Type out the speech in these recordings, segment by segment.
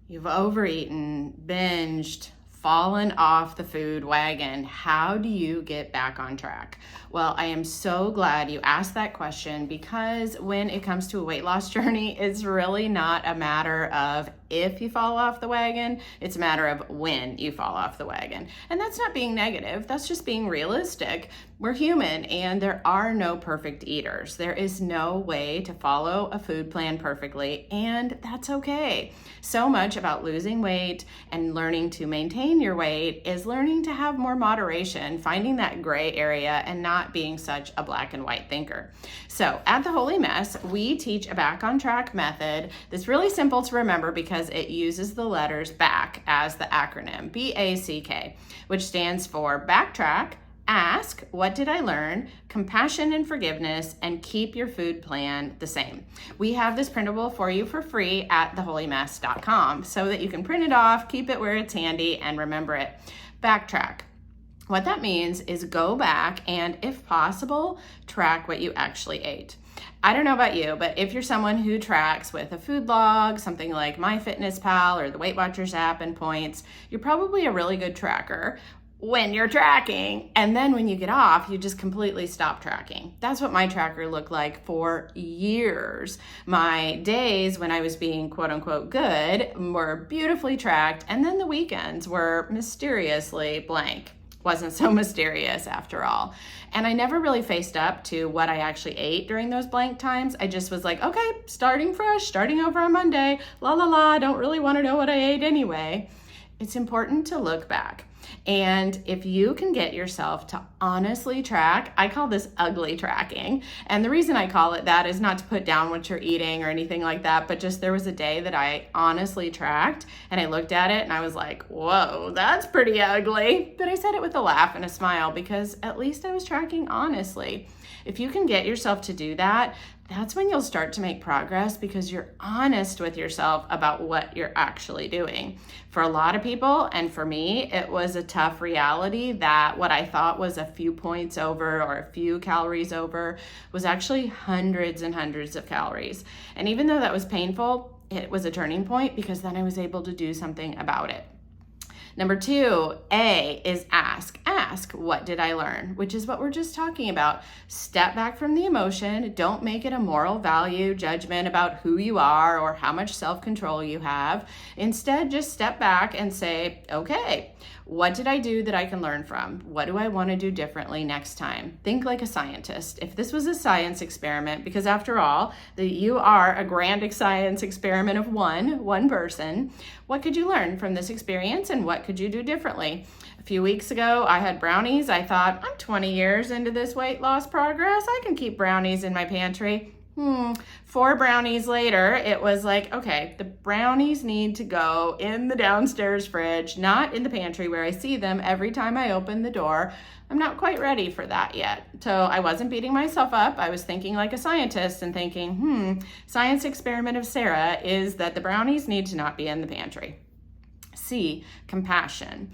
You've overeaten, binged, fallen off the food wagon. How do you get back on track? Well, I am so glad you asked that question, because when it comes to a weight loss journey, it's really not a matter of if you fall off the wagon, it's a matter of when you fall off the wagon. And that's not being negative, that's just being realistic. We're human and there are no perfect eaters. There is no way to follow a food plan perfectly, and that's okay. So much about losing weight and learning to maintain your weight is learning to have more moderation, finding that gray area and not being such a black and white thinker. So at The Holy Mess, we teach a back on track method that's really simple to remember because it uses the letters BACK as the acronym, BACK, which stands for Backtrack, Ask, What Did I Learn? Compassion and Forgiveness, and Keep Your Food Plan the Same. We have this printable for you for free at theholymess.com so that you can print it off, keep it where it's handy, and remember it. Backtrack. What that means is go back and, if possible, track what you actually ate. I don't know about you, but if you're someone who tracks with a food log, something like MyFitnessPal or the Weight Watchers app and points, you're probably a really good tracker when you're tracking, and then when you get off, you just completely stop tracking. That's what my tracker looked like for years. My days when I was being quote unquote good were beautifully tracked, and then the weekends were mysteriously blank. Wasn't so mysterious after all. And I never really faced up to what I actually ate during those blank times. I just was like, okay, starting fresh, starting over on Monday, la la la, I don't really want to know what I ate anyway. It's important to look back. And if you can get yourself to honestly track, I call this ugly tracking. And the reason I call it that is not to put down what you're eating or anything like that, but just there was a day that I honestly tracked and I looked at it and I was like, whoa, that's pretty ugly. But I said it with a laugh and a smile because at least I was tracking honestly. If you can get yourself to do that, that's when you'll start to make progress because you're honest with yourself about what you're actually doing. For a lot of people, and for me, it was a tough reality that what I thought was a few points over or a few calories over was actually hundreds and hundreds of calories. And even though that was painful, it was a turning point because then I was able to do something about it. Number 2, A, is ask. Ask, what did I learn? Which is what we're just talking about. Step back from the emotion. Don't make it a moral value judgment about who you are or how much self-control you have. Instead, just step back and say, okay, what did I do that I can learn from? What do I want to do differently next time? Think like a scientist. If this was a science experiment, because after all, you are a grand science experiment of one person, what could you learn from this experience and what could you do differently? A few weeks ago, I had brownies. I thought, I'm 20 years into this weight loss progress. I can keep brownies in my pantry. 4 brownies later, it was like, okay, the brownies need to go in the downstairs fridge, not in the pantry where I see them every time I open the door. I'm not quite ready for that yet. So I wasn't beating myself up. I was thinking like a scientist and thinking, science experiment of Sarah is that the brownies need to not be in the pantry. C, compassion.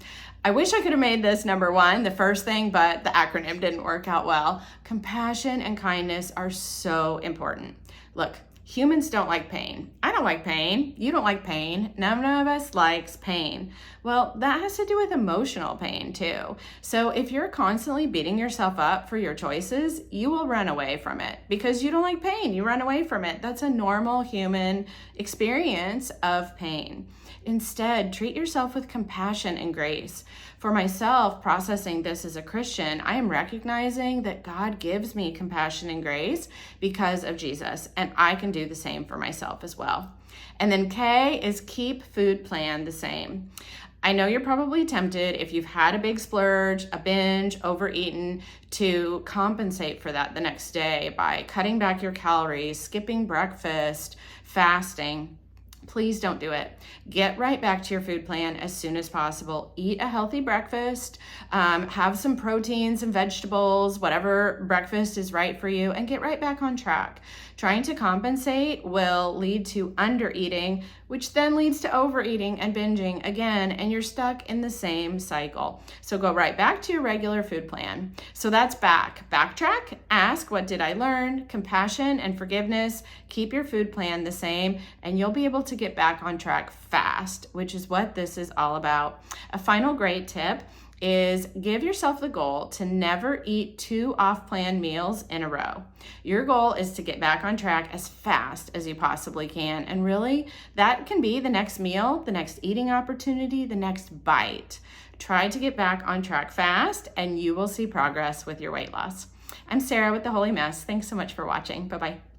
I wish I could have made this number 1, the first thing, but the acronym didn't work out well. Compassion and kindness are so important. Look, humans don't like pain. I don't like pain. You don't like pain. None of us likes pain. Well, that has to do with emotional pain too. So if you're constantly beating yourself up for your choices, you will run away from it because you don't like pain. You run away from it. That's a normal human experience of pain. Instead, treat yourself with compassion and grace. For myself, processing this as a Christian, I am recognizing that God gives me compassion and grace because of Jesus, and I can do the same for myself as well. And then K is keep food plan the same. I know you're probably tempted, if you've had a big splurge, a binge, overeaten, to compensate for that the next day by cutting back your calories, skipping breakfast, fasting. Please don't do it. Get right back to your food plan as soon as possible. Eat a healthy breakfast, have some protein, some vegetables, whatever breakfast is right for you, and get right back on track. Trying to compensate will lead to undereating, which then leads to overeating and binging again, and you're stuck in the same cycle. So go right back to your regular food plan. So that's back. Backtrack, ask, what did I learn? Compassion and forgiveness, keep your food plan the same, and you'll be able to to get back on track fast, which is what this is all about. A final great tip is give yourself the goal to never eat 2 off-plan meals in a row. Your goal is to get back on track as fast as you possibly can. And really, that can be the next meal, the next eating opportunity, the next bite. Try to get back on track fast, and you will see progress with your weight loss. I'm Sarah with The Holy Mess. Thanks so much for watching. Bye-bye.